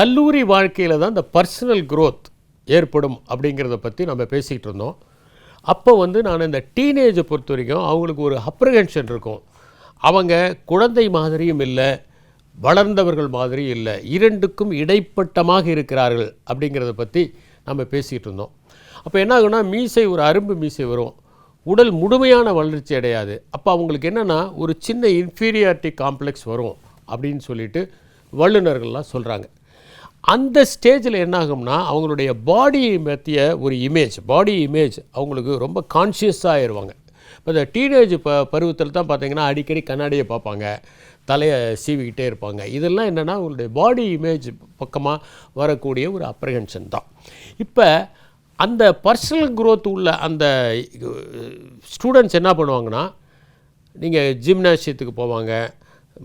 கல்லூரி வாழ்க்கையில் தான் இந்த பர்சனல் க்ரோத் ஏற்படும் அப்படிங்கிறத பற்றி நம்ம பேசிகிட்டு இருந்தோம். அப்போ நான் இந்த டீனேஜை பொறுத்த வரைக்கும் அவங்களுக்கு ஒரு அப்ரிஹென்ஷன் இருக்கும். அவங்க குழந்தை மாதிரியும் இல்லை, வளர்ந்தவர்கள் மாதிரியும் இல்லை, இரண்டுக்கும் இடைப்பட்டமாக இருக்கிறார்கள் அப்படிங்கிறத பற்றி நம்ம பேசிகிட்டு இருந்தோம். அப்போ என்ன ஆகுனா, மீசை ஒரு அரும்பு மீசை வரும், உடல் முழுமையான வளர்ச்சி அடையாது. அப்போ அவங்களுக்கு என்னென்னா ஒரு சின்ன இன்ஃபீரியாரிட்டி காம்ப்ளெக்ஸ் வரும் அப்படின்னு சொல்லிட்டு வல்லுநர்கள்லாம் சொல்கிறாங்க. அந்த ஸ்டேஜில் என்ன ஆகும்னா, அவங்களுடைய பாடி பற்றிய ஒரு பாடி இமேஜ் அவங்களுக்கு ரொம்ப கான்ஷியஸாக ஆயிடுவாங்க. இப்போ இந்த டீனேஜ் பருவத்தில் தான் பார்த்திங்கன்னா அடிக்கடி கண்ணாடியை பார்ப்பாங்க, தலையை சீவிக்கிட்டே இருப்பாங்க. இதெல்லாம் என்னென்னா அவங்களுடைய பாடி இமேஜ் பக்கமாக வரக்கூடிய ஒரு அப்ரிஹென்ஷன் தான். இப்போ அந்த பர்சனல் க்ரோத் உள்ள அந்த ஸ்டூடெண்ட்ஸ் என்ன பண்ணுவாங்கன்னா, நீங்கள் ஜிம்னாசியத்துக்கு போவாங்க,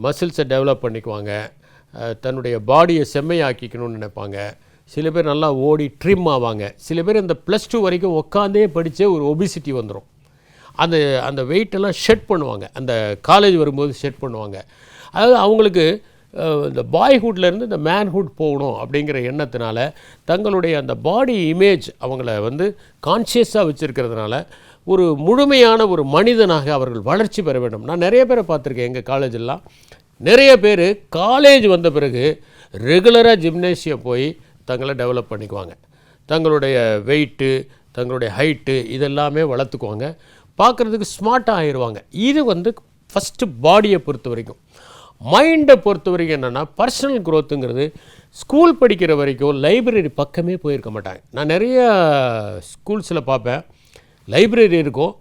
மசில்ஸை டெவலப் பண்ணிக்குவாங்க, தன்னுடைய பாடியை செம்மையாக்கிக்கணும்னு நினைப்பாங்க. சில பேர் நல்லா ஓடி ட்ரிம் ஆவாங்க. சில பேர் இந்த +2 வரைக்கும் உட்காந்தே படித்தே ஒரு ஒபிசிட்டி வந்துடும். அந்த வெயிட்டெல்லாம் ஷெட் பண்ணுவாங்க, அந்த காலேஜ் வரும்போது ஷெட் பண்ணுவாங்க. அதாவது அவங்களுக்கு இந்த பாய்ஹுட்லேருந்து இந்த மேன்ஹுட் போகணும் அப்படிங்கிற எண்ணத்தினால தங்களுடைய அந்த பாடி இமேஜ் அவங்கள கான்ஷியஸாக வச்சுருக்கிறதுனால ஒரு முழுமையான ஒரு மனிதனாக அவர்கள் வளர்ச்சி பெற வேண்டும். நான் நிறைய பேரை பார்த்துருக்கேன். எங்கள் காலேஜெல்லாம் நிறைய பேர் காலேஜ் வந்த பிறகு ரெகுலராக ஜிம்னேஷியம் போய் தங்களை டெவலப் பண்ணிக்குவாங்க. தங்களுடைய வெயிட்டு, தங்களுடைய ஹைட்டு இதெல்லாமே வளர்த்துக்குவாங்க. பார்க்குறதுக்கு ஸ்மார்ட்டாக ஆயிடுவாங்க. இது ஃபஸ்ட்டு பாடியை பொறுத்த வரைக்கும். மைண்டை பொறுத்த வரைக்கும் என்னென்னா, பர்சனல் க்ரோத்துங்கிறது ஸ்கூல் படிக்கிற வரைக்கும் லைப்ரரி பக்கமே போயிருக்க மாட்டாங்க. நான் நிறைய ஸ்கூல்ஸில் பார்ப்பேன், லைப்ரரி இருக்கும்.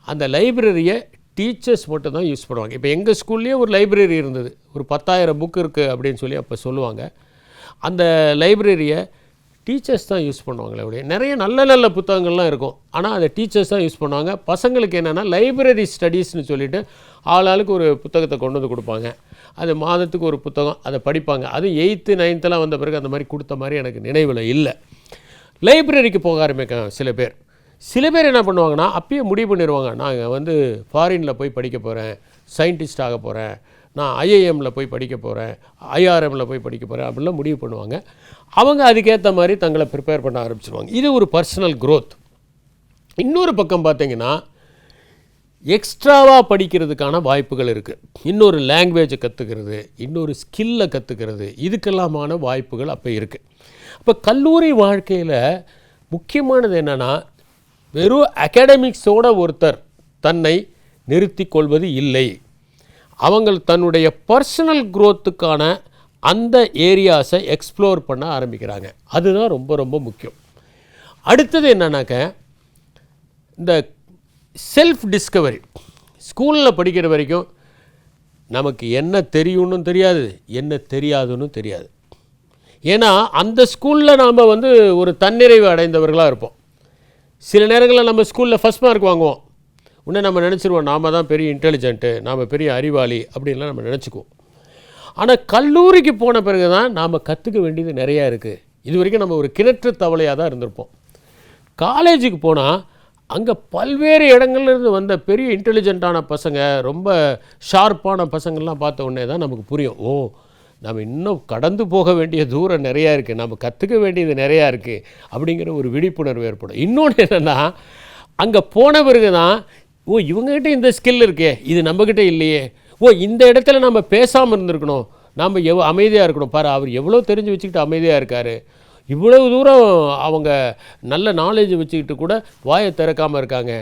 அந்த லைப்ரரியை டீச்சர்ஸ் மட்டும் தான் யூஸ் பண்ணுவாங்க. இப்போ எங்கள் ஸ்கூல்லேயே ஒரு லைப்ரரி இருந்தது, ஒரு 10,000 புக் இருக்குது அப்படின்னு சொல்லி அப்போ சொல்லுவாங்க. அந்த லைப்ரரியை டீச்சர்ஸ் தான் யூஸ் பண்ணுவாங்களே அப்படியே. நிறைய நல்ல நல்ல புத்தகங்கள்லாம் இருக்கும், ஆனால் அதை டீச்சர்ஸ் தான் யூஸ் பண்ணுவாங்க. பசங்களுக்கு என்னென்னா லைப்ரரி ஸ்டடீஸ்னு சொல்லிவிட்டு ஆளாளுக்கு ஒரு புத்தகத்தை கொண்டு வந்து கொடுப்பாங்க. அது மாதத்துக்கு ஒரு புத்தகம், அதை படிப்பாங்க. அது 8th 9th வந்த பிறகு அந்த மாதிரி கொடுத்த மாதிரி எனக்கு நினைவில் இல்லை. லைப்ரரிக்கு போக ஆரம்பிக்காங்க சில பேர் என்ன பண்ணுவாங்கன்னா, அப்பயே முடிவு பண்ணிடுவாங்க, நான் ஃபாரினில் போய் படிக்க போகிறேன், சயின்டிஸ்ட் ஆக போகிறேன், நான் ஐஐஎம்மில் போய் படிக்க போகிறேன், ஐஆர்எம்மில் போய் படிக்க போகிறேன் அப்படிலாம் முடிவு பண்ணுவாங்க. அவங்க அதுக்கேற்ற மாதிரி தங்களை ப்ரிப்பேர் பண்ண ஆரம்பிச்சிடுவாங்க. இது ஒரு பர்சனல் க்ரோத். இன்னொரு பக்கம் பார்த்திங்கன்னா, எக்ஸ்ட்ராவாக படிக்கிறதுக்கான வாய்ப்புகள் இருக்குது. இன்னொரு லாங்குவேஜை கற்றுக்கிறது, இன்னொரு ஸ்கில்லை கற்றுக்கிறது, இதுக்கெல்லாமான வாய்ப்புகள் அப்போ இருக்குது. அப்போ கல்லூரி வாழ்க்கையில் முக்கியமானது என்னென்னா, வெறும் அகாடமிக்ஸோட ஒருத்தர் தன்னை நிறுத்தி கொள்வது இல்லை. அவங்க தன்னுடைய பர்சனல் க்ரோத்துக்கான அந்த ஏரியாஸை எக்ஸ்ப்ளோர் பண்ண ஆரம்பிக்கிறாங்க. அதுதான் ரொம்ப ரொம்ப முக்கியம். அடுத்தது என்னன்னாக்க, இந்த செல்ஃப் டிஸ்கவரி. ஸ்கூலில் படிக்கிற வரைக்கும் நமக்கு என்ன தெரியும்னு தெரியாது, என்ன தெரியாதுன்னு தெரியாது. ஏன்னா அந்த ஸ்கூலில் நாம் ஒரு தன்னிறைவு அடைந்தவர்களாக இருப்போம். சில நேரங்களில் நம்ம ஸ்கூலில் ஃபஸ்ட் மார்க் வாங்குவோம், உடனே நம்ம நினச்சிருவோம் நாம் தான் பெரிய இன்டெலிஜென்ட்டு, நாம் பெரிய அறிவாளி அப்படின்லாம் நம்ம நினச்சிக்குவோம். ஆனால் கல்லூரிக்கு போன பிறகு தான் நாம் கற்றுக்க வேண்டியது நிறையா இருக்குது. இது வரைக்கும் நம்ம ஒரு கிணற்று தவளையாக தான் இருந்திருப்போம். காலேஜுக்கு போனால் அங்கே பல்வேறு இடங்கள்லேருந்து வந்த பெரிய இன்டெலிஜென்ட்டான பசங்க, ரொம்ப ஷார்ப்பான பசங்கள்லாம் பார்த்த உடனே தான் நமக்கு புரியும், நம்ம இன்னும் கடந்து போக வேண்டிய தூரம் நிறையா இருக்குது, நம்ம கற்றுக்க வேண்டியது நிறையா இருக்குது அப்படிங்கிற ஒரு விழிப்புணர்வு ஏற்படும். இன்னொன்று என்னென்னா, அங்கே போன பிறகு தான் இவங்ககிட்ட இந்த ஸ்கில் இருக்கே, இது நம்மக்கிட்ட இல்லையே, இந்த இடத்துல நம்ம பேசாமல் இருந்திருக்கணும், நாம் அமைதியாக இருக்கணும், பாரு அவர் எவ்வளோ தெரிஞ்சு வச்சுக்கிட்டு அமைதியாக இருக்கார், இவ்வளவு தூரம் அவங்க நல்ல நாலேஜ் வச்சுக்கிட்டு கூட வாயை திறக்காமல் இருக்காங்க,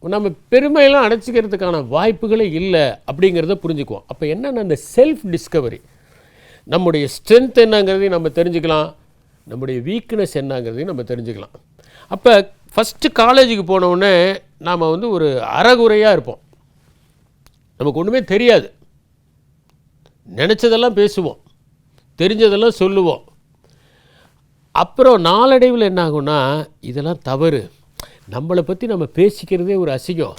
நம்ம பெருமையெல்லாம் அடைச்சிக்கிறதுக்கான வாய்ப்புகளே இல்லை அப்படிங்கிறத புரிஞ்சுக்குவோம். அப்போ என்னென்னா, இந்த செல்ஃப் டிஸ்கவரி, நம்முடைய ஸ்ட்ரென்த் என்னங்கிறதையும் நம்ம தெரிஞ்சுக்கலாம், நம்முடைய வீக்னஸ் என்னங்கிறதையும் நம்ம தெரிஞ்சுக்கலாம். அப்போ ஃபஸ்ட்டு காலேஜுக்கு போனவுடனே நாம் ஒரு அறகுறையாக இருப்போம், நமக்கு ஒன்றுமே தெரியாது, நினச்சதெல்லாம் பேசுவோம், தெரிஞ்சதெல்லாம் சொல்லுவோம். அப்புறம் நாளடைவில் என்ன ஆகும்னா, இதெல்லாம் தவறு, நம்மளை பற்றி நம்ம பேசிக்கிறதே ஒரு அசிங்கம்,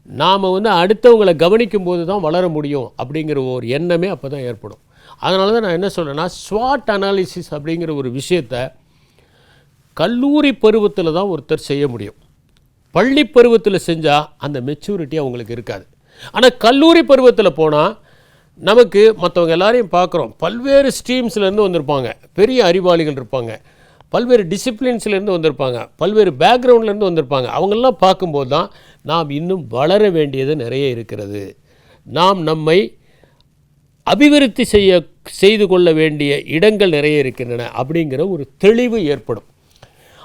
நாம் அடுத்தவங்களை கவனிக்கும் போது தான் வளர முடியும் அப்படிங்கிற ஒரு எண்ணமே அப்போ தான் ஏற்படும். அதனால தான் நான் என்ன சொல்கிறேன்னா, ஸ்வாட் அனாலிசிஸ் அப்படிங்கிற ஒரு விஷயத்தை கல்லூரி பருவத்தில் தான் ஒருத்தர் செய்ய முடியும். பள்ளி பருவத்தில் செஞ்சால் அந்த மெச்சூரிட்டி அவங்களுக்கு இருக்காது. ஆனால் கல்லூரி பருவத்தில் போனால் நமக்கு மற்றவங்க எல்லாரையும் பார்க்குறோம், பல்வேறு ஸ்ட்ரீம்ஸ்லேருந்து வந்திருப்பாங்க, பெரிய அறிவாளிகள் இருப்பாங்க, பல்வேறு டிசிப்ளின்ஸ்லேருந்து வந்திருப்பாங்க, பல்வேறு பேக்ரவுண்ட்லேருந்து வந்திருப்பாங்க. அவங்களெலாம் பார்க்கும்போது தான் நாம் இன்னும் வளர வேண்டியது நிறைய இருக்கிறது, நாம் நம்மை அபிவிருத்தி செய்து கொள்ள வேண்டிய இடங்கள் நிறைய இருக்கின்றன அப்படிங்கிற ஒரு தெளிவு ஏற்படும்.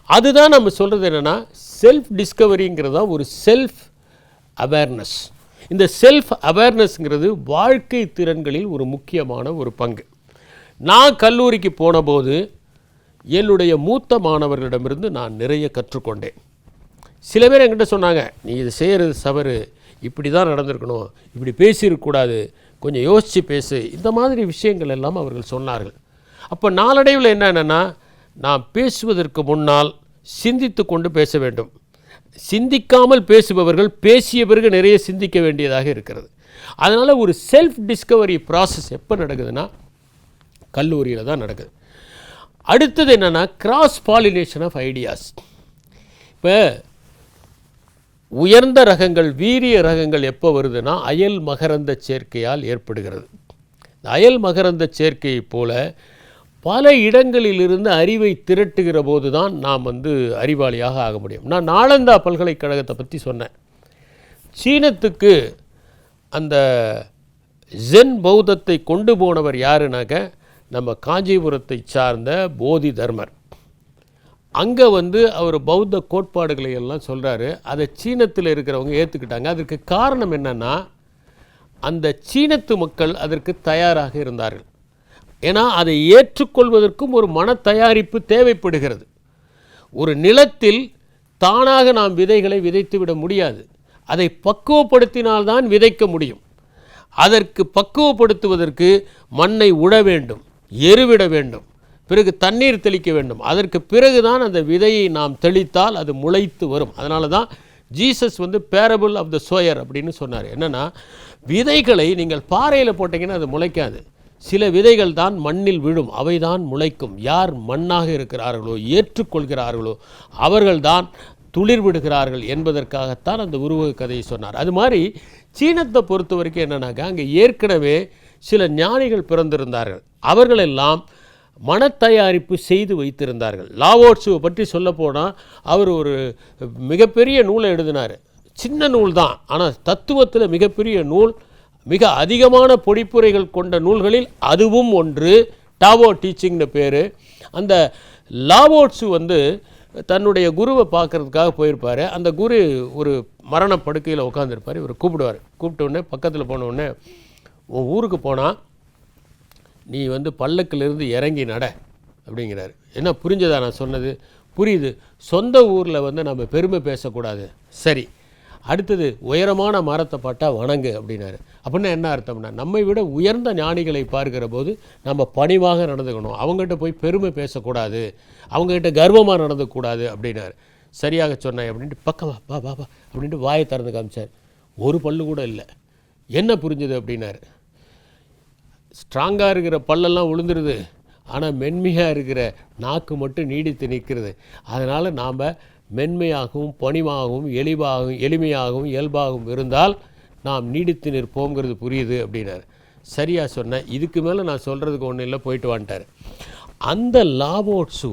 அதுதான் நம்ம சொல்கிறது என்னென்னா, செல்ஃப் டிஸ்கவரிங்கிறது தான் ஒரு செல்ஃப் அவேர்னஸ். இந்த செல்ஃப் அவேர்னஸ்ங்கிறது வாழ்க்கை திறன்களில் ஒரு முக்கியமான ஒரு பங்கு. நான் கல்லூரிக்கு போனபோது என்னுடைய மூத்த மாணவர்களிடமிருந்து நான் நிறைய கற்றுக்கொண்டேன். சில பேர் என்கிட்ட சொன்னாங்க, நீ இது செய்கிறது தவறு, இப்படி தான் நடந்திருக்கணும், இப்படி பேசியிருக்கக்கூடாது, கொஞ்சம் யோசித்து பேசு, இந்த மாதிரி விஷயங்கள் எல்லாம் அவர்கள் சொன்னார்கள். அப்போ நாளடைவில் என்னென்னா, நான் பேசுவதற்கு முன்னால் சிந்தித்து கொண்டு பேச வேண்டும். சிந்திக்காமல் பேசுபவர்கள் பேசிய பிறகு நிறைய சிந்திக்க வேண்டியதாக இருக்கிறது. அதனால் ஒரு செல்ஃப் டிஸ்கவரி ப்ராசஸ் எப்போ நடக்குதுன்னா கல்லூரியில் தான் நடக்குது. அடுத்தது என்னென்னா, கிராஸ் பாலினேஷன் ஆஃப் ஐடியாஸ். இப்போ உயர்ந்த ரகங்கள், வீரிய ரகங்கள் எப்போ வருதுன்னா அயல் மகரந்த சேர்க்கையால் ஏற்படுகிறது. அயல் மகரந்த சேர்க்கையை போல பல இடங்களிலிருந்து அறிவை திரட்டுகிற போது தான் நாம் அறிவாளியாக ஆக முடியும். நான் நாலந்தா பல்கலைக்கழகத்தை பற்றி சொன்னேன். சீனத்துக்கு அந்த ஜென் பௌத்தத்தை கொண்டு போனவர் யாருனாக்க நம்ம காஞ்சிபுரத்தை சார்ந்த போதி தர்மர். அங்கே அவர் பௌத்த கோட்பாடுகளை எல்லாம் சொல்கிறாரு. அதை சீனத்தில் இருக்கிறவங்க ஏற்றுக்கிட்டாங்க. அதற்கு காரணம் என்னென்னா, அந்த சீனத்து மக்கள் அதற்கு தயாராக இருந்தார்கள். ஏன்னா அதை ஏற்றுக்கொள்வதற்கும் ஒரு மன தயாரிப்பு தேவைப்படுகிறது. ஒரு நிலத்தில் தானாக நாம் விதைகளை விதைத்து விட முடியாது, அதை பக்குவப்படுத்தினால்தான் விதைக்க முடியும். அதற்கு பக்குவப்படுத்துவதற்கு மண்ணை உழ வேண்டும், எருவிட வேண்டும், பிறகு தண்ணீர் தெளிக்க வேண்டும். அதற்கு பிறகுதான் அந்த விதையை நாம் தெளித்தால் அது முளைத்து வரும். அதனால தான் Jesus parable of the sower அப்படின்னு சொன்னார். என்னென்னா, விதைகளை நீங்கள் பாறையில் போட்டிங்கன்னா அது முளைக்காது. சில விதைகள் தான் மண்ணில் விழும், அவை தான் முளைக்கும். யார் மண்ணாக இருக்கிறார்களோ, ஏற்றுக்கொள்கிறார்களோ, அவர்கள்தான் துளிர் விடுகிறார்கள் என்பதற்காகத்தான் அந்த உருவக கதையை சொன்னார். அது மாதிரி சீனத்தை பொறுத்த வரைக்கும் என்னன்னாக்கா, அங்கே ஏற்கனவே சில ஞானிகள் பிறந்திருந்தார்கள். அவர்களெல்லாம் மனத்தயாரிப்பு செய்து வைத்திருந்தார்கள். லாவோட்சுவை பற்றி சொல்லப்போனால் அவர் ஒரு மிகப்பெரிய நூலை எழுதினார். சின்ன நூல் தான், ஆனால் தத்துவத்தில் மிகப்பெரிய நூல். மிக அதிகமான பொடிப்புரைகள் கொண்ட நூல்களில் அதுவும் ஒன்று. டாவோ டீச்சிங்னு பேர். அந்த லாவோட்சு தன்னுடைய குருவை பார்க்குறதுக்காக போயிருப்பார். அந்த குரு ஒரு மரண படுக்கையில் உட்காந்துருப்பார். இவர் கூப்பிடுவார். கூப்பிட்டோடனே பக்கத்தில் போனவுடனே, உன் ஊருக்கு போனால் நீ பல்லக்கிலிருந்து இறங்கி நட அப்படிங்கிறாரு. என்ன புரிஞ்சதா நான் சொன்னது? புரியுது. சொந்த ஊரில் நம்ம பெருமை பேசக்கூடாது. சரி, அடுத்தது உயரமான மரத்தை பார்த்தா வணங்கு அப்படின்னாரு. அப்படின்னா என்ன அர்த்தம்னா, நம்மை விட உயர்ந்த ஞானிகளை பார்க்கிற போது நம்ம பணிவாக நடந்துக்கணும், அவங்ககிட்ட போய் பெருமை பேசக்கூடாது, அவங்ககிட்ட கர்வமாக நடந்துக்கூடாது அப்படின்னாரு. சரியாக சொன்னேன் அப்படின்ட்டு பக்கமா வா வா வா அப்படின்ட்டு வாயை திறந்து காமிச்சார். ஒரு பல்லு கூட இல்லை. என்ன புரிஞ்சுது அப்படின்னாரு. ஸ்ட்ராங்காக இருக்கிற பல்லெல்லாம் விழுந்துருது, ஆனால் மென்மையாக இருக்கிற நாக்கு மட்டும் நீடித்து நிற்கிறது. அதனால் நாம் மென்மையாகவும் பணிவாகவும் எளிமையாகவும் இயல்பாகவும் இருந்தால் நாம் நீடித்து நிற்போங்கிறது புரியுது அப்படின்னாரு. சரியாக சொன்னேன். இதுக்கு மேலே நான் சொல்கிறதுக்கு ஒன்றும் இல்லை, போயிட்டு வந்துட்டார். அந்த லாவோட்சு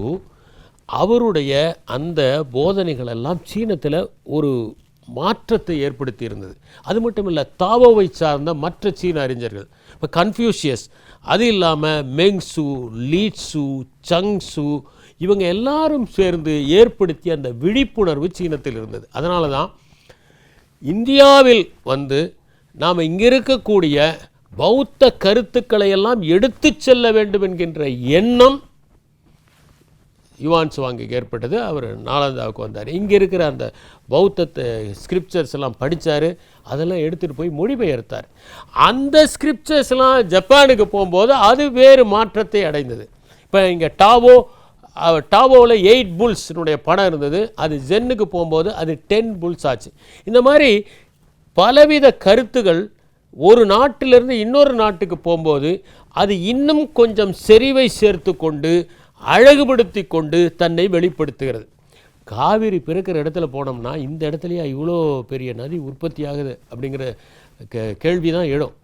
அவருடைய அந்த போதனைகளெல்லாம் சீனத்தில் ஒரு மாற்றத்தை ஏற்படுத்தி இருந்தது. அது மட்டும் இல்லை, தாவோவை சார்ந்த மற்ற சீன அறிஞர்கள், இப்போ கன்ஃபியூஷியஸ், அது இல்லாமல் மெங்சு, லீட்சு, சங்சு, இவங்க எல்லாரும் சேர்ந்து ஏற்படுத்திய அந்த விழிப்புணர்வு சீனத்தில் இருந்தது. அதனால தான் இந்தியாவில் நாம் இங்கே இருக்கக்கூடிய பௌத்த கருத்துக்களை எல்லாம் எடுத்து செல்ல வேண்டும் என்கின்ற எண்ணம் யுவான் சுவாங்குக்கு ஏற்பட்டது. அவர் நாலந்தாவுக்கு வந்தார். இங்கே இருக்கிற அந்த பௌத்தத்தை ஸ்கிரிப்சர்ஸ் எல்லாம் படித்தார். அதெல்லாம் எடுத்துகிட்டு போய் மொழிபெயர்த்தார். அந்த ஸ்கிரிப்சர்ஸ்லாம் ஜப்பானுக்கு போகும்போது அது வேறு மாற்றத்தை அடைந்தது. இப்போ இங்கே டாவோவில் 8 புல்ஸ்னுடைய படம் இருந்தது. அது ஜென்னுக்கு போகும்போது அது 10 புல்ஸ் ஆச்சு. இந்த மாதிரி பலவித கருத்துகள் ஒரு நாட்டிலிருந்து இன்னொரு நாட்டுக்கு போகும்போது அது இன்னும் கொஞ்சம் செறிவை சேர்த்து கொண்டு அழகுபடுத்தி கொண்டு தன்னை வெளிப்படுத்துகிறது. காவிரி பிறக்கிற இடத்துல போனோம்னா இந்த இடத்துலையா இவ்வளோ பெரிய நதி உற்பத்தி ஆகுது அப்படிங்கிற கேள்வி தான் எழும்.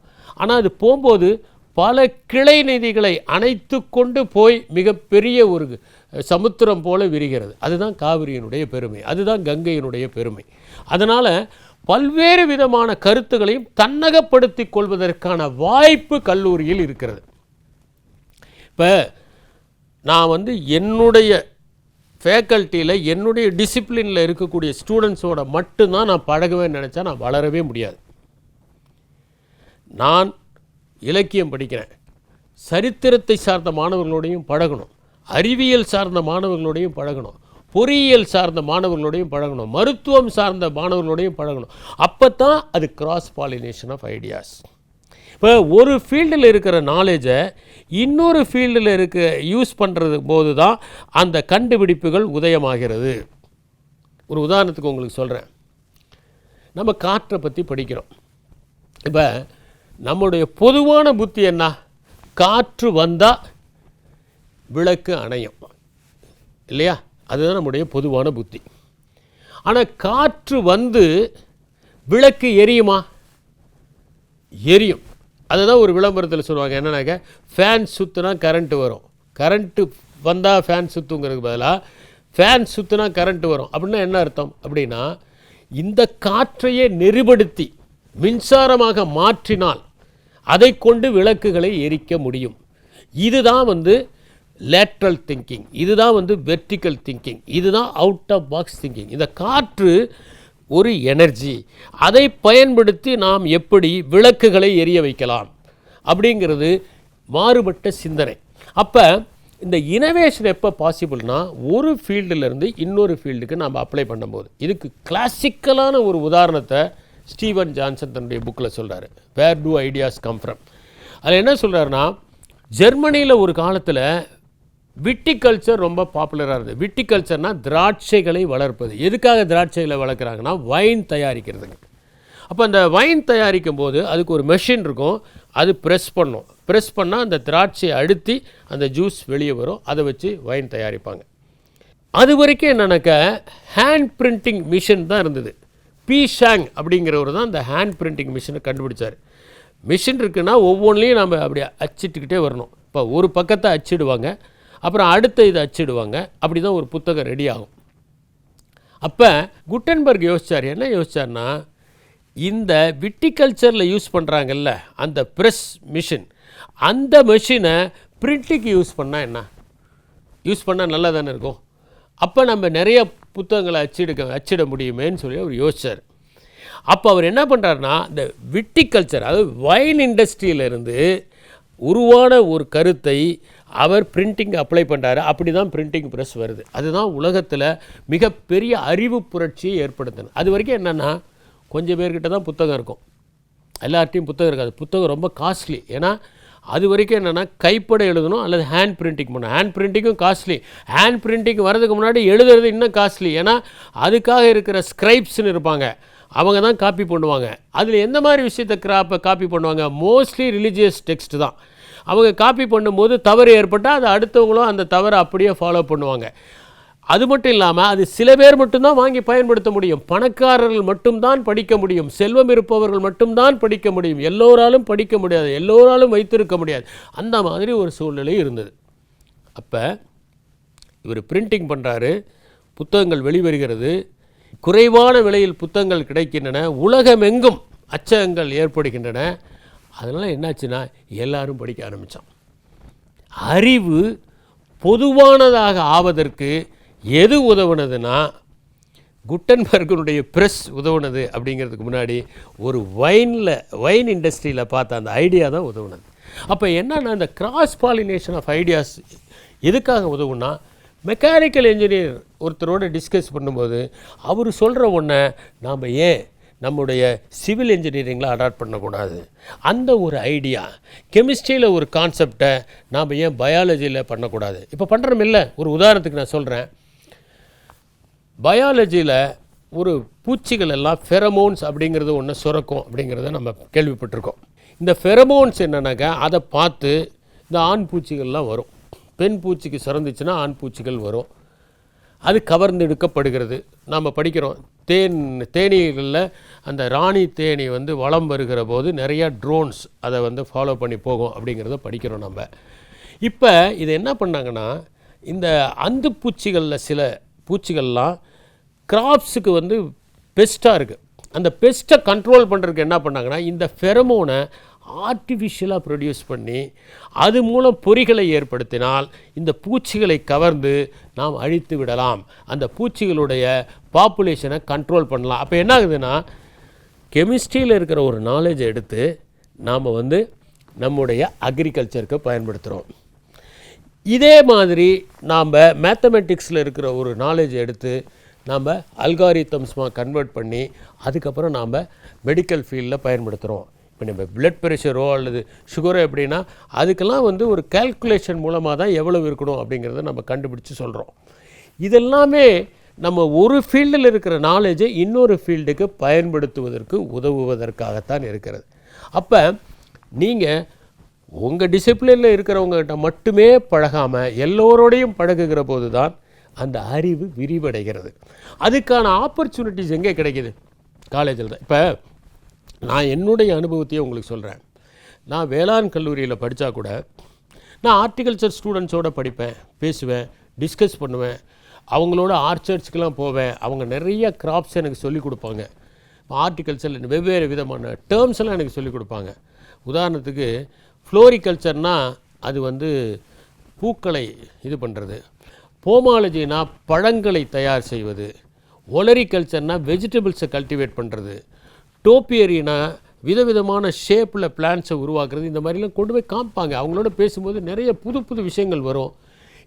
ஆனால் அது போகும்போது பல கிளை நதிகளை அணைத்து கொண்டு போய் மிகப்பெரிய ஒரு சமுத்திரம் போல விரிகிறது. அதுதான் காவிரியினுடைய பெருமை, அதுதான் கங்கையினுடைய பெருமை. அதனால் பல்வேறு விதமான கருத்துக்களையும் தன்னகப்படுத்தி கொள்வதற்கான வாய்ப்பு கல்லூரியில் இருக்கிறது. இப்போ நான் என்னுடைய ஃபேக்கல்ட்டியில் என்னுடைய டிசிப்ளினில் இருக்கக்கூடிய ஸ்டூடெண்ட்ஸோட மட்டும்தான் நான் பழகுவேன்னு நினச்சா நான் வளரவே முடியாது. நான் இலக்கியம் படிக்கிறேன், சரித்திரத்தை சார்ந்த மாணவர்களோடையும் பழகணும், அறிவியல் சார்ந்த மாணவர்களோடையும் பழகணும், பொறியியல் சார்ந்த மாணவர்களோடையும் பழகணும், மருத்துவம் சார்ந்த மாணவர்களோடையும் பழகணும். அப்போ தான் அது கிராஸ் பாலினேஷன் ஆஃப் ஐடியாஸ். இப்போ ஒரு ஃபீல்டில் இருக்கிற நாலேஜை இன்னொரு ஃபீல்டில் யூஸ் பண்ணுறது போது தான் அந்த கண்டுபிடிப்புகள் உதயமாகிறது. ஒரு உதாரணத்துக்கு உங்களுக்கு சொல்கிறேன். நம்ம காற்றை பற்றி படிக்கிறோம். இப்போ நம்முடைய பொதுவான புத்தி என்ன? காற்று வந்தால் விளக்கு அணையும் இல்லையா? அதுதான் நம்முடைய பொதுவான புத்தி. ஆனால் காற்று வந்து விளக்கு எரியுமா? எரியும். அதுதான் ஒரு விளம்பரத்தில் சொல்லுவாங்க, என்னன்னாக்க ஃபேன் சுற்றுனா கரண்ட்டு வரும், கரண்ட்டு வந்தால் ஃபேன் சுற்றுங்கிறதுக்கு பதிலாக ஃபேன் சுற்றுனா கரண்ட்டு வரும். அப்படின்னா என்ன அர்த்தம்? அப்படின்னா இந்த காற்றையே நெறிப்படுத்தி மின்சாரமாக மாற்றினால் அதை கொண்டு விளக்குகளை எரிக்க முடியும். இதுதான் லேட்ரல் திங்கிங், இதுதான் வெர்டிக்கல் திங்கிங், இதுதான் அவுட் ஆஃப் பாக்ஸ் திங்கிங். இந்த காற்று ஒரு எனர்ஜி, அதை பயன்படுத்தி நாம் எப்படி விளக்குகளை எரிய வைக்கலாம் அப்படிங்கிறது மாறுபட்ட சிந்தனை. அப்போ இந்த இனோவேஷன் எப்போ பாசிபிள்னா ஒரு ஃபீல்டிலேருந்து இன்னொரு ஃபீல்டுக்கு நாம் அப்ளை பண்ணும்போது. இதுக்கு கிளாசிக்கலான ஒரு உதாரணத்தை ஸ்டீவன் ஜான்சன் தன்னுடைய புக்கில் சொல்கிறார், வேர் டூ ஐடியாஸ் கம் ஃப்ரம். அதில் என்ன சொல்கிறாருன்னா, ஜெர்மனியில் ஒரு காலத்தில் விட்டிகல்ச்சர் ரொம்ப பாப்புலராக இருந்தது. விட்டிகல்ச்சர்னால் திராட்சைகளை வளர்ப்பது. எதுக்காக திராட்சைகளை வளர்க்குறாங்கன்னா வைன் தயாரிக்கிறதுக்கு. அப்போ அந்த வைன் தயாரிக்கும் போது அதுக்கு ஒரு மெஷின் இருக்கும், அது ப்ரெஸ் பண்ணும். ப்ரெஸ் பண்ணால் அந்த திராட்சையை அழுத்தி அந்த ஜூஸ் வெளியே வரும், அதை வச்சு வைன் தயாரிப்பாங்க. அது வரைக்கும் என்னன்னாக்க ஹேண்ட் பிரிண்டிங் மிஷின் தான் இருந்தது. பி ஷாங் அப்படிங்கிறவர் தான் இந்த ஹேண்ட் பிரிண்டிங் மிஷினை கண்டுபிடிச்சார். மிஷின் இருக்குன்னா ஒவ்வொன்றிலையும் நம்ம அப்படியே அச்சிட்டுக்கிட்டே வரணும். இப்போ ஒரு பக்கத்தை அச்சிடுவாங்க, அப்புறம் அடுத்த இதை அச்சிடுவாங்க, அப்படி தான் ஒரு புத்தகம் ரெடி ஆகும். அப்போ குட்டன்பர்க் யோசித்தார். என்ன யோசித்தார்னா, இந்த விட்டிகல்ச்சரில் யூஸ் பண்ணுறாங்கல்ல அந்த ப்ரெஸ் மிஷின், அந்த மிஷினை பிரிண்டிங்க்கு யூஸ் பண்ணால் என்ன? யூஸ் பண்ணால் நல்லா தானே இருக்கும். அப்போ நம்ம நிறைய புத்தகங்களை அச்சிட முடியுமேன்னு சொல்லி அவர் யோசித்தார். அப்போ அவர் என்ன பண்ணுறாருனா, இந்த விட்டிகல்ச்சர், அதாவது வைன் இண்டஸ்ட்ரியிலிருந்து உருவான ஒரு கருத்தை அவர் பிரிண்டிங் அப்ளை பண்ணுறாரு. அப்படி தான் பிரிண்டிங் ப்ரெஸ் வருது. அதுதான் உலகத்தில் மிகப்பெரிய அறிவு புரட்சியை ஏற்படுத்தினது. அது வரைக்கும் என்னென்னா, கொஞ்சம் பேர்கிட்ட தான் புத்தகம் இருக்கும், எல்லார்ட்டையும் புத்தகம் இருக்காது. புத்தகம் ரொம்ப காஸ்ட்லி. ஏன்னா அது வரைக்கும் என்னென்னா கைப்பட எழுதணும் அல்லது ஹேண்ட் பிரிண்டிங் பண்ணணும். ஹேண்ட் பிரிண்டிங்கும் காஸ்ட்லி. ஹேண்ட் பிரிண்டிங் வரதுக்கு முன்னாடி எழுதுறது இன்னும் காஸ்ட்லி. ஏன்னா அதுக்காக இருக்கிற ஸ்க்ரைப்ஸ்னு இருப்பாங்க, அவங்க தான் காப்பி பண்ணுவாங்க. அதில் எந்த மாதிரி விஷயத்தை காப்பி பண்ணுவாங்க? மோஸ்ட்லி ரிலீஜியஸ் டெக்ஸ்ட் தான். அவங்க காப்பி பண்ணும்போது தவறு ஏற்பட்டால் அது அடுத்தவங்களும் அந்த தவறை அப்படியே ஃபாலோ பண்ணுவாங்க. அது மட்டும் இல்லாமல் அது சில பேர் மட்டும்தான் வாங்கி பயன்படுத்த முடியும். பணக்காரர்கள் மட்டும்தான் படிக்க முடியும், செல்வம் இருப்பவர்கள் மட்டும்தான் படிக்க முடியும். எல்லோராலும் படிக்க முடியாது, எல்லோராலும் வைத்திருக்க முடியாது. அந்த மாதிரி ஒரு சூழ்நிலை இருந்தது. அப்போ இவர் பிரிண்டிங் பண்ணுறாரு, புத்தகங்கள் வெளிவருகிறது, குறைவான விலையில் புத்தகங்கள் கிடைக்கின்றன, உலகமெங்கும் அச்சகங்கள் ஏற்படுகின்றன. அதனால் என்னாச்சுன்னா எல்லாரும் படிக்க ஆரம்பித்தான். அறிவு பொதுவானதாக ஆவதற்கு எது உதவுனதுன்னா, குட்டன்பர்கனுடைய ப்ரெஸ் உதவுனது. அப்படிங்கிறதுக்கு முன்னாடி ஒரு வைன் இண்டஸ்ட்ரியில் பார்த்த அந்த ஐடியா தான் உதவுனது. அப்போ என்னன்னா, இந்த கிராஸ் பாலினேஷன் ஆஃப் ஐடியாஸ் எதுக்காக உதவுன்னா, மெக்கானிக்கல் இன்ஜினியர் ஒருத்தரோடு டிஸ்கஸ் பண்ணும்போது அவர் சொல்கிற ஒன்றை நாம் ஏன் நம்முடைய சிவில் இன்ஜினியரிங்கில் அடாப்ட் பண்ணக்கூடாது, அந்த ஒரு ஐடியா. கெமிஸ்ட்ரியில் ஒரு கான்செப்டை நாம் ஏன் பயாலஜியில் பண்ணக்கூடாது? இப்போ பண்ணுறோம் இல்லை. ஒரு உதாரணத்துக்கு நான் சொல்கிறேன். பயாலஜியில் ஒரு பூச்சிகள் எல்லாம் ஃபெரமோன்ஸ் அப்படிங்கிறது ஒன்று சுரக்கும் அப்படிங்கிறத நம்ம கேள்விப்பட்டிருக்கோம். இந்த ஃபெரமோன்ஸ் என்னன்னாக்கா, அதை பார்த்து இந்த ஆண் பூச்சிகள்லாம் வரும். பெண் பூச்சிக்கு சுரந்துச்சுன்னா ஆண் பூச்சிகள் வரும். அது கவர்ந்து எடுக்கப்படுகிறது. நாம் படிக்கிறோம் தேனீகளில் அந்த ராணி தேனி வந்து வலம் வருகிற போது நிறையா ட்ரோன்ஸ் அதை வந்து ஃபாலோ பண்ணி போகும் அப்படிங்கிறத படிக்கிறோம் நம்ம. இப்போ இது என்ன பண்ணாங்கன்னா, இந்த அந்து பூச்சிகளில் சில பூச்சிகள்லாம் கிராப்ஸுக்கு வந்து பெஸ்ட்டாக இருக்குது. அந்த பெஸ்ட்டை கண்ட்ரோல் பண்ணுறதுக்கு என்ன பண்ணாங்கன்னா, இந்த ஃபெரமோனை ஆர்டிஃபிஷியலாக ப்ரொடியூஸ் பண்ணி அது மூலம் பொறிகளை ஏற்படுத்தினால் இந்த பூச்சிகளை கவர்ந்து நாம் அழித்து விடலாம், அந்த பூச்சிகளுடைய பாப்புலேஷனை கண்ட்ரோல் பண்ணலாம். அப்போ என்ன ஆகுதுன்னா, கெமிஸ்ட்ரியில் இருக்கிற ஒரு நாலேஜை எடுத்து நாம் வந்து நம்முடைய அக்ரிகல்ச்சருக்கு பயன்படுத்துகிறோம். இதே மாதிரி நாம் மேத்தமெட்டிக்ஸில் இருக்கிற ஒரு நாலேஜை எடுத்து நாம் அல்காரிதம்ஸ்மாக கன்வெர்ட் பண்ணி அதுக்கப்புறம் நாம் மெடிக்கல் ஃபீல்டில் பயன்படுத்துகிறோம். இப்போ நம்ம பிளட் ப்ரெஷரோ அல்லது சுகரோ எப்படின்னா அதுக்கெல்லாம் வந்து ஒரு கால்குலேஷன் மூலமாக தான் எவ்வளவு இருக்கணும் அப்படிங்கிறத நம்ம கண்டுபிடிச்சி சொல்கிறோம். இதெல்லாமே நம்ம ஒரு ஃபீல்டில் இருக்கிற நாலேஜை இன்னொரு ஃபீல்டுக்கு பயன்படுத்துவதற்கு உதவுவதற்காகத்தான் இருக்கிறது. அப்போ நீங்கள் உங்கள் டிசிப்ளினில் இருக்கிறவங்ககிட்ட மட்டுமே பழகாமல் எல்லோரோடையும் பழகுகிற போது தான் அந்த அறிவு விரிவடைகிறது. அதுக்கான ஆப்பர்ச்சுனிட்டிஸ் எங்கே கிடைக்கிது? காலேஜில் தான். இப்போ நான் என்னுடைய அனுபவத்தையே உங்களுக்கு சொல்கிறேன். நான் வேளாண் கல்லூரியில் படித்தா கூட நான் ஹார்டிகல்ச்சர் ஸ்டூடெண்ட்ஸோடு படிப்பேன், பேசுவேன், டிஸ்கஸ் பண்ணுவேன், அவங்களோட ஆர்ச்சர்ட்ஸ்க்கெலாம் போவேன். அவங்க நிறைய கிராப்ஸ் எனக்கு சொல்லிக் கொடுப்பாங்க. ஹார்டிகல்ச்சரில் வெவ்வேறு விதமான டேர்ம்ஸ் எல்லாம் எனக்கு சொல்லிக் கொடுப்பாங்க. உதாரணத்துக்கு ஃப்ளோரிகல்ச்சர்னால் அது வந்து பூக்களை இது பண்ணுறது, போமாலஜினா பழங்களை தயார் செய்வது, ஒலரிகல்ச்சர்னால் வெஜிடபிள்ஸை கல்டிவேட் பண்ணுறது, டோப்பியரினா விதவிதமான ஷேப்பில் பிளான்ட்ஸை உருவாக்குறது. இந்த மாதிரிலாம் கொண்டு போய் காமிப்பாங்க. அவங்களோட பேசும்போது நிறைய புது புது விஷயங்கள் வரும்.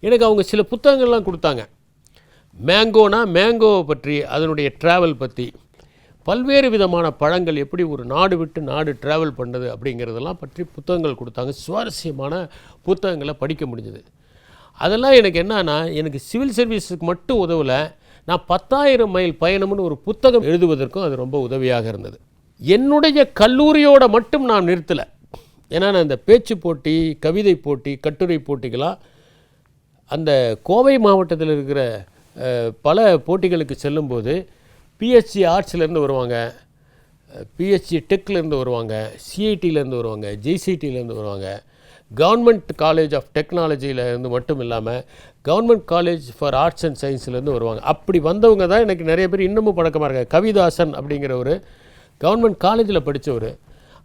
எனக்கு அவங்க சில புத்தகங்கள்லாம் கொடுத்தாங்க. மேங்கோனா மேங்கோவை பற்றி, அதனுடைய ட்ராவல் பற்றி, பல்வேறு விதமான பழங்கள் எப்படி ஒரு நாடு விட்டு நாடு ட்ராவல் பண்ணுறது அப்படிங்கிறதெல்லாம் பற்றி புத்தகங்கள் கொடுத்தாங்க. சுவாரஸ்யமான புத்தகங்களை படிக்க முடிஞ்சது. அதெல்லாம் எனக்கு என்னன்னா, எனக்கு சிவில் சர்வீஸுக்கு மட்டும் உதவலை, நான் 10,000 மைல் பயணம்னு ஒரு புத்தகம் எழுதுவதற்கும் அது ரொம்ப உதவியாக இருந்தது. என்னுடைய கல்லூரியோடு மட்டும் நான் நிறுத்தலை. ஏன்னா நான் இந்த பேச்சு போட்டி, கவிதை போட்டி, கட்டுரை போட்டிகளாக அந்த கோவை மாவட்டத்தில் இருக்கிற பல போட்டிகளுக்கு செல்லும்போது பிஹெச்சி ஆர்ட்ஸ்லேருந்து வருவாங்க, பிஹெச்சி டெக்லேருந்து வருவாங்க, சிஐடியிலேருந்து வருவாங்க, ஜிசிடியிலேருந்து வருவாங்க, கவர்மெண்ட் காலேஜ் ஆஃப் டெக்னாலஜியிலேருந்து மட்டும் இல்லாமல் government college for arts and சயின்ஸ்லேருந்து வருவாங்க. அப்படி வந்தவங்க தான் எனக்கு நிறைய பேர் இன்னமும் பழக்கமாக இருக்காங்க. கவிதாசன் அப்படிங்கிற ஒரு கவர்மெண்ட் காலேஜில் படித்தவர்,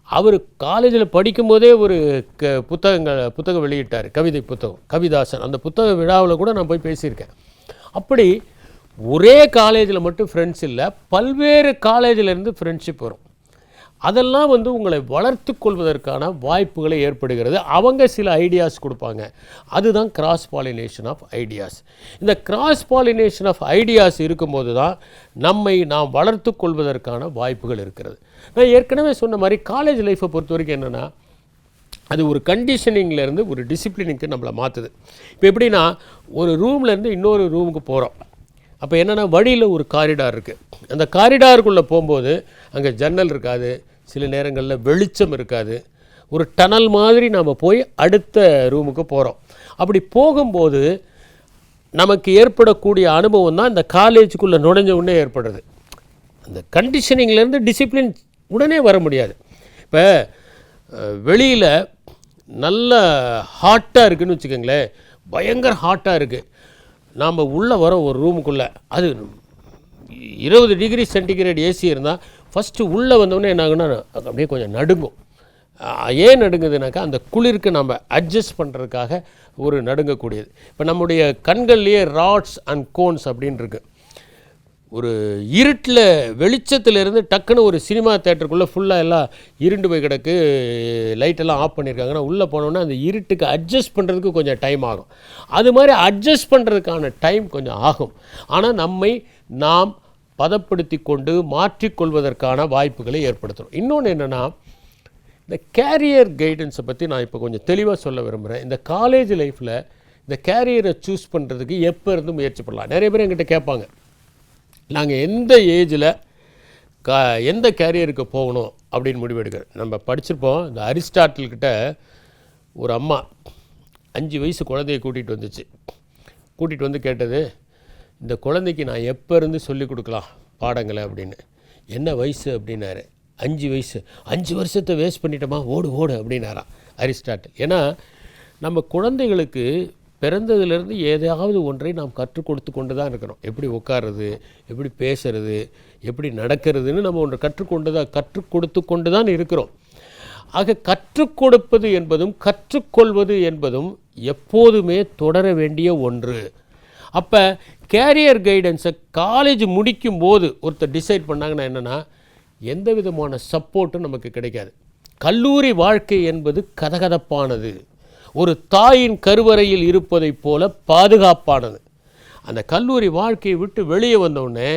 அவர் காலேஜில் படிக்கும்போதே ஒரு புத்தகம் வெளியிட்டார், கவிதை புத்தகம், கவிதாசன். அந்த புத்தக விழாவில் கூட நான் போய் பேசியிருக்கேன். அப்படி ஒரே காலேஜில் மட்டும் ஃப்ரெண்ட்ஸ் இல்லை, பல்வேறு காலேஜிலேருந்து ஃப்ரெண்ட்ஷிப் வரும். அதெல்லாம் வந்து உங்களை வளர்த்து கொள்வதற்கான வாய்ப்புகளை ஏற்படுகிறது. அவங்க சில ஐடியாஸ் கொடுப்பாங்க. அதுதான் கிராஸ் பாலினேஷன் ஆஃப் ஐடியாஸ். இந்த கிராஸ் பாலினேஷன் ஆஃப் ஐடியாஸ் இருக்கும்போது தான் நாம் வளர்த்து கொள்வதற்கான வாய்ப்புகள் இருக்கிறது. நான் ஏற்கனவே சொன்ன மாதிரி காலேஜ் லைஃப்பை பொறுத்த வரைக்கும் என்னென்னா, அது ஒரு கண்டிஷனிங்லேருந்து ஒரு டிசிப்ளினுக்கு நம்மளை மாற்றுது. இப்போ எப்படின்னா, ஒரு ரூம்லேருந்து இன்னொரு ரூமுக்கு போகிறோம். அப்போ என்னென்னா, வழியில் ஒரு காரிடார் இருக்குது. அந்த காரிடாருக்குள்ளே போகும்போது அங்கே ஜன்னல் இருக்காது, சில நேரங்களில் வெளிச்சம் இருக்காது, ஒரு டனல் மாதிரி நாம் போய் அடுத்த ரூமுக்கு போகிறோம். அப்படி போகும்போது நமக்கு ஏற்படக்கூடிய அனுபவம் தான் இந்த காலேஜுக்குள்ளே நுழைஞ்ச உடனே ஏற்படுறது. அந்த கண்டிஷனிங்லேருந்து டிசிப்ளின் உடனே வர முடியாது. இப்போ வெளியில் நல்ல ஹாட்டாக இருக்குதுன்னு வச்சுக்கோங்களேன், பயங்கர ஹாட்டாக இருக்குது, நாம் உள்ளே வரோம் ஒரு ரூமுக்குள்ளே, அது 20 டிகிரி சென்டிகிரேட் ஏசி இருந்தால் ஃபஸ்ட்டு உள்ளே வந்தோடனே என்ன ஆகுன்னா அப்படியே கொஞ்சம் நடுங்கும். ஏன் நடுங்குதுனாக்கா, அந்த குளிருக்கு நம்ம அட்ஜஸ்ட் பண்ணுறதுக்காக ஒரு நடுங்கக்கூடியது. இப்போ நம்முடைய கண்கள்லேயே ராட்ஸ் அண்ட் கோன்ஸ் அப்படின்னு இருக்குது. ஒரு இருட்டில் வெளிச்சத்திலேருந்து டக்குன்னு ஒரு சினிமா தேட்டருக்குள்ளே ஃபுல்லாக எல்லாம் இருண்டு போய் கிடக்கு, லைட்டெல்லாம் ஆஃப் பண்ணியிருக்காங்கன்னா உள்ளே போனோன்னா அந்த இருட்டுக்கு அட்ஜஸ்ட் பண்ணுறதுக்கு கொஞ்சம் டைம் ஆகும். அது மாதிரி அட்ஜஸ்ட் பண்ணுறதுக்கான டைம் கொஞ்சம் ஆகும். ஆனால் நாம் பதப்படுத்தி கொண்டு மாற்றிக்கொள்வதற்கான வாய்ப்புகளை ஏற்படுத்தணும். இன்னொன்று என்னென்னா, இந்த கேரியர் கைடன்ஸை பற்றி நான் இப்போ கொஞ்சம் தெளிவாக சொல்ல விரும்புகிறேன். இந்த காலேஜ் லைஃப்பில் இந்த கேரியரை சூஸ் பண்ணுறதுக்கு எப்போ இருந்து முயற்சி பண்ணலாம்? நிறைய பேர் என்கிட்ட கேட்பாங்க, நாங்கள் எந்த ஏஜில் எந்த கேரியருக்கு போகணும் அப்படின்னு முடிவெடுக்கிறேன். நம்ம படிச்சிருப்போம், இந்த அரிஸ்டாட்டில்கிட்ட ஒரு அம்மா 5 வயசு குழந்தையை கூட்டிகிட்டு வந்துச்சு. கூட்டிகிட்டு வந்து கேட்டது, இந்த குழந்தைக்கு நான் எப்போ இருந்து சொல்லிக் கொடுக்கலாம் பாடங்களை அப்படின்னு. என்ன வயசு அப்படின்னாரு. 5 வயசு. 5 வருஷத்தை வேஸ்ட் பண்ணிட்டோமா, ஓடு ஓடு அப்படின்னாராம் அரிஸ்டாட்டில். ஏன்னா நம்ம குழந்தைகளுக்கு பிறந்ததுலேருந்து ஏதாவது ஒன்றை நாம் கற்றுக் கொடுத்து கொண்டு தான் இருக்கிறோம். எப்படி உட்கார்றது, எப்படி பேசுறது, எப்படி நடக்கிறதுன்னு நம்ம ஒன்று கற்றுக் கொடுத்து கொண்டு தான் இருக்கிறோம். ஆக கற்றுக் கொடுப்பது என்பதும் கற்றுக்கொள்வது என்பதும் எப்போதுமே தொடர வேண்டிய ஒன்று. அப்போ கேரியர் கைடன்ஸை காலேஜ் முடிக்கும் போது ஒருத்தர் டிசைட் பண்ணாங்கன்னா என்னென்னா, எந்த விதமான சப்போர்ட்டும் நமக்கு கிடைக்காது. கல்லூரி வாழ்க்கை என்பது கதகதப்பானது, ஒரு தாயின் கருவறையில் இருப்பதைப் போல பாதுகாப்பானது. அந்த கல்லூரி வாழ்க்கையை விட்டு வெளியே வந்தவுடனே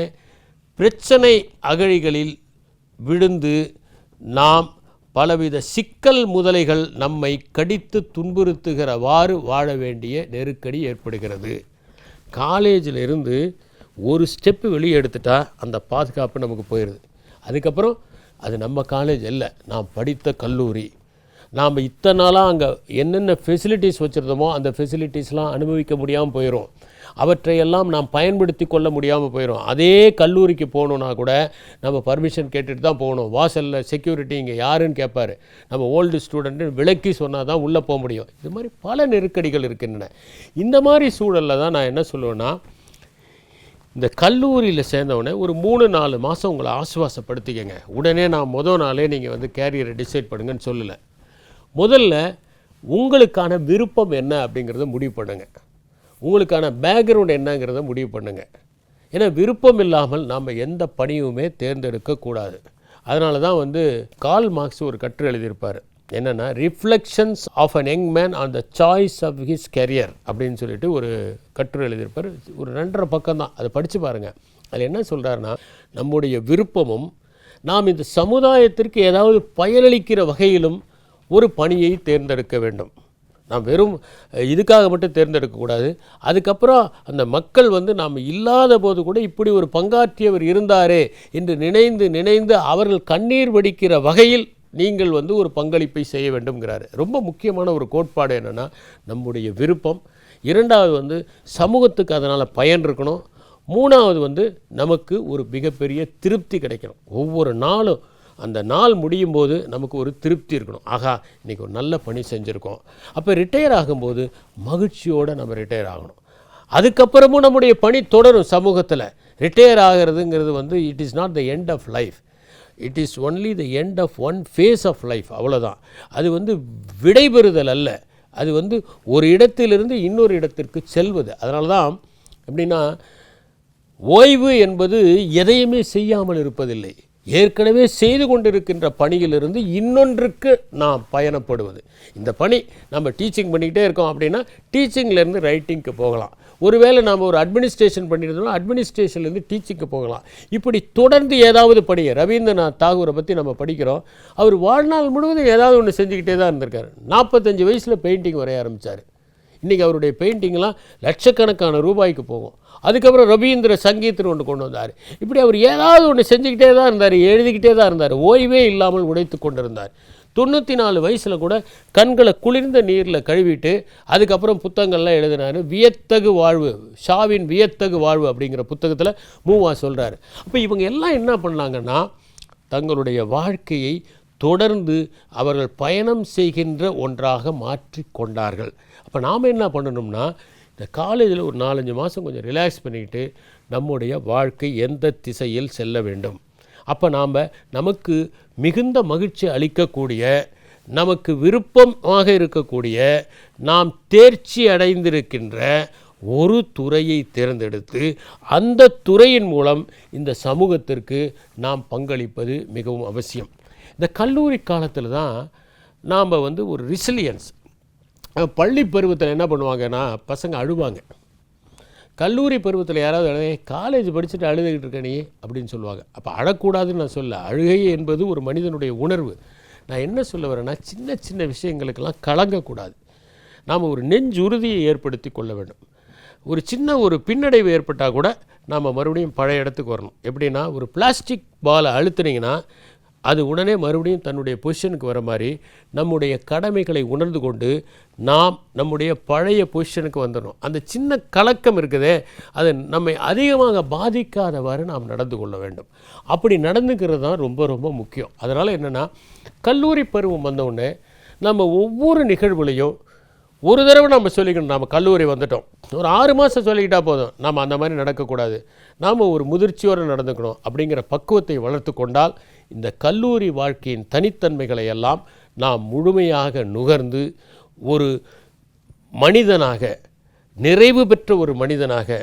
பிரச்சனை அகழிகளில் விழுந்து நாம் பலவித சிக்கல் முதலைகள் நம்மை கடித்து துன்புறுத்துகிறவாறு வாழ வேண்டிய நெருக்கடி ஏற்படுகிறது. காலேஜில் இருந்து ஒரு ஸ்டெப்பு வெளியே எடுத்துட்டா அந்த பாதுகாப்பு நமக்கு போயிடுது. அதுக்கப்புறம் அது நம்ம காலேஜ் இல்லை, நாம் படித்த கல்லூரி. நாம் இத்தனை நாளாக அங்கே என்னென்ன ஃபெசிலிட்டிஸ் வச்சுருந்தோமோ அந்த ஃபெசிலிட்டிஸ்லாம் அனுபவிக்க முடியாமல் போயிடும். அவற்றையெல்லாம் நாம் பயன்படுத்தி கொள்ள முடியாமல் போயிடும். அதே கல்லூரிக்கு போகணுன்னா கூட நம்ம பர்மிஷன் கேட்டுட்டு தான் போகணும். வாசலில் செக்யூரிட்டி இங்கே யாருன்னு கேட்பார். நம்ம ஓல்டு ஸ்டூடெண்ட்டு விளக்கி சொன்னால் தான் உள்ளே போக முடியும். இது மாதிரி பல நெருக்கடிகள் இருக்கின்றன. இந்த மாதிரி சூழலில் தான் நான் என்ன சொல்லுவேன்னா, இந்த கல்லூரியில் சேர்ந்தவுடனே ஒரு 3-4 மாதம் உங்களை ஆசுவாசப்படுத்திக்கங்க. உடனே நான் முதல் நாளே நீங்கள் வந்து கேரியரை டிசைட் பண்ணுங்கன்னு சொல்லலை. முதல்ல உங்களுக்கான விருப்பம் என்ன அப்படிங்கிறத முடிவு பண்ணுங்கள். உங்களுக்கான பேக்ரவுண்ட் என்னங்கிறத முடிவு பண்ணுங்கள். ஏன்னா விருப்பம் இல்லாமல் நாம் எந்த பணியுமே தேர்ந்தெடுக்கக்கூடாது. அதனால தான் வந்து கார்ல் மார்க்ஸ் ஒரு கட்டுரை எழுதியிருப்பார். என்னென்னா, reflections of an young man on the choice of his career அப்படின்னு சொல்லிட்டு ஒரு கட்டுரை எழுதியிருப்பார். ஒரு 2.5 பக்கம் தான், அதை படித்து பாருங்கள். அதில் என்ன சொல்கிறாருன்னா, நம்முடைய விருப்பமும் நாம் இந்த சமுதாயத்திற்கு ஏதாவது பயனளிக்கிற வகையிலும் ஒரு பணியை தேர்ந்தெடுக்க வேண்டும். நாம் வெறும் இதுக்காக மட்டும் தேர்ந்தெடுக்கக்கூடாது. அதுக்கப்புறம் அந்த மக்கள் வந்து நாம் இல்லாத போது கூட இப்படி ஒரு பங்காற்றியவர் இருந்தாரே என்று நினைந்து அவர்கள் கண்ணீர் வடிக்கிற வகையில் நீங்கள் வந்து ஒரு பங்களிப்பை செய்ய வேண்டும்ங்கிறாரு. ரொம்ப முக்கியமான ஒரு கோட்பாடு என்னென்னா, நம்முடைய விருப்பம். 2வது வந்து சமூகத்துக்கு அதனால் பயன் இருக்கணும். 3வது வந்து நமக்கு ஒரு மிகப்பெரிய திருப்தி கிடைக்கணும். ஒவ்வொரு நாளும் அந்த நாள் முடியும் போது நமக்கு ஒரு திருப்தி இருக்கணும். ஆகா, இன்றைக்கி ஒரு நல்ல பணி செஞ்சுருக்கோம். அப்போ ரிட்டையர் ஆகும்போது மகிழ்ச்சியோடு நம்ம ரிட்டையர் ஆகணும். அதுக்கப்புறமும் நம்முடைய பணி தொடரும் சமூகத்தில். ரிட்டையர் ஆகிறதுங்கிறது வந்து it is not the end of life, it is only the end of one phase of life. அவ்வளோதான். அது வந்து விடைபெறுதல் அல்ல, அது வந்து ஒரு இடத்திலிருந்து இன்னொரு இடத்திற்கு செல்வது. அதனால தான் எப்படின்னா, ஓய்வு என்பது எதையுமே செய்யாமல் இருப்பதில்லை. ஏற்கனவே செய்து கொண்டிருக்கின்ற பணியிலிருந்து இன்னொன்றுக்கு நாம் பயணப்படுவது. இந்த பணி நம்ம டீச்சிங் பண்ணிக்கிட்டே இருக்கோம் அப்படின்னா டீச்சிங்லேருந்து ரைட்டிங்க்கு போகலாம். ஒருவேளை நாம் ஒரு அட்மினிஸ்ட்ரேஷன் பண்ணியிருந்தோம்னா அட்மினிஸ்ட்ரேஷன்லேருந்து டீச்சிங்க்கு போகலாம். இப்படி தொடர்ந்து ஏதாவது படிங்க. ரவீந்திரநாத் தாகூரை பற்றி நம்ம படிக்கிறோம். அவர் வாழ்நாள் முழுவதும் ஏதாவது ஒன்று செஞ்சுக்கிட்டே தான் இருந்திருக்காரு. 45 வயசில் பெயிண்டிங் வரைய ஆரம்பித்தார். இன்றைக்கி அவருடைய பெயிண்டிங்லாம் லட்சக்கணக்கான ரூபாய்க்கு போகும். அதுக்கப்புறம் ரவீந்திர சங்கீத்னு ஒன்று கொண்டு வந்தார். இப்படி அவர் ஏதாவது ஒன்று செஞ்சுக்கிட்டே தான் இருந்தார், எழுதிக்கிட்டே தான் இருந்தார், ஓய்வே இல்லாமல் உடைத்து கொண்டிருந்தார். 94 வயசில் கூட கண்களை குளிர்ந்த நீரில் கழுவிட்டு அதுக்கப்புறம் புத்தகங்கள்லாம் எழுதினார். வியத்தகு வாழ்வு, ஷாவின் வியத்தகு வாழ்வு அப்படிங்கிற புத்தகத்தில் மூவா சொல்கிறார். அப்போ இவங்க எல்லாம் என்ன பண்ணாங்கன்னா, தங்களுடைய வாழ்க்கையை தொடர்ந்து அவர்கள் பயணம் செய்கின்ற ஒன்றாக மாற்றி கொண்டார்கள். அப்போ நாம் என்ன பண்ணணும்னா, இந்த காலேஜில் ஒரு 4-5 மாதம் கொஞ்சம் ரிலாக்ஸ் பண்ணிக்கிட்டு நம்முடைய வாழ்க்கை எந்த திசையில் செல்ல வேண்டும். அப்போ நமக்கு மிகுந்த மகிழ்ச்சி அளிக்கக்கூடிய, நமக்கு விருப்பமாக இருக்கக்கூடிய, நாம் தேர்ச்சி அடைந்திருக்கின்ற ஒரு துறையை தேர்ந்தெடுத்து அந்த துறையின் மூலம் இந்த சமூகத்திற்கு நாம் பங்களிப்பது மிகவும் அவசியம். இந்த கல்லூரி காலத்தில் தான் நாம் வந்து ஒரு ரிசிலியன்ஸ். பள்ளி பருவத்தில் என்ன பண்ணுவாங்கன்னா, பசங்க அழுவாங்க. கல்லூரி பருவத்தில் யாராவது காலேஜ் படிச்சுட்டு அழுதுகிட்டு இருக்க நீ அப்படின்னு சொல்லுவாங்க. அப்போ அழக்கூடாதுன்னு நான் சொல்ல, அழுகை என்பது ஒரு மனிதனுடைய உணர்வு. நான் என்ன சொல்ல வரேன்னா, சின்ன சின்ன விஷயங்களுக்கெல்லாம் கலங்கக்கூடாது. நாம் ஒரு நெஞ்சுறுதியை ஏற்படுத்தி கொள்ள வேண்டும். ஒரு சின்ன ஒரு பின்னடைவு ஏற்பட்டால் கூட நாம் மறுபடியும் பழைய இடத்துக்கு வரணும். எப்படின்னா, ஒரு பிளாஸ்டிக் பாலை அழுத்துனீங்கன்னா அது உடனே மறுபடியும் தன்னுடைய பொசிஷனுக்கு வர மாதிரி நம்முடைய கடமைகளை உணர்ந்து கொண்டு நாம் நம்முடைய பழைய பொசிஷனுக்கு வந்துடணும். அந்த சின்ன கலக்கம் இருக்குதே, அது நம்மை அதிகமாக பாதிக்காதவாறு நாம் நடந்து கொள்ள வேண்டும். அப்படி நடந்துக்கிறது தான் ரொம்ப ரொம்ப முக்கியம். அதனால் என்னென்னா, கல்லூரி பருவம் வந்தவுடனே நம்ம ஒவ்வொரு நிகழ்வுலையும் ஒரு தடவை நம்ம சொல்லிக்கணும், நம்ம கல்லூரி வந்துட்டோம், ஒரு 6 மாதம் சொல்லிக்கிட்டால் போதும், நாம் அந்த மாதிரி நடக்கக்கூடாது, நாம் ஒரு முதிர்ச்சியோடு நடந்துக்கணும் அப்படிங்கிற பக்குவத்தை வளர்த்து கொண்டால் இந்த கல்லூரி வாழ்க்கையின் தனித்தன்மைகளை எல்லாம் நாம் முழுமையாக நுகர்ந்து ஒரு மனிதனாக, நிறைவு பெற்ற ஒரு மனிதனாக,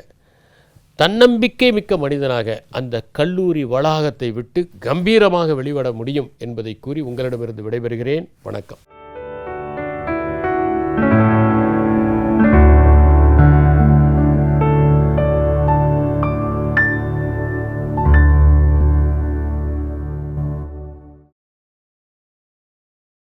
தன்னம்பிக்கை மிக்க மனிதனாக அந்த கல்லூரி வளாகத்தை விட்டு கம்பீரமாக வெளிவர முடியும் என்பதை கூறி உங்களிடமிருந்து விடைபெறுகிறேன். வணக்கம்.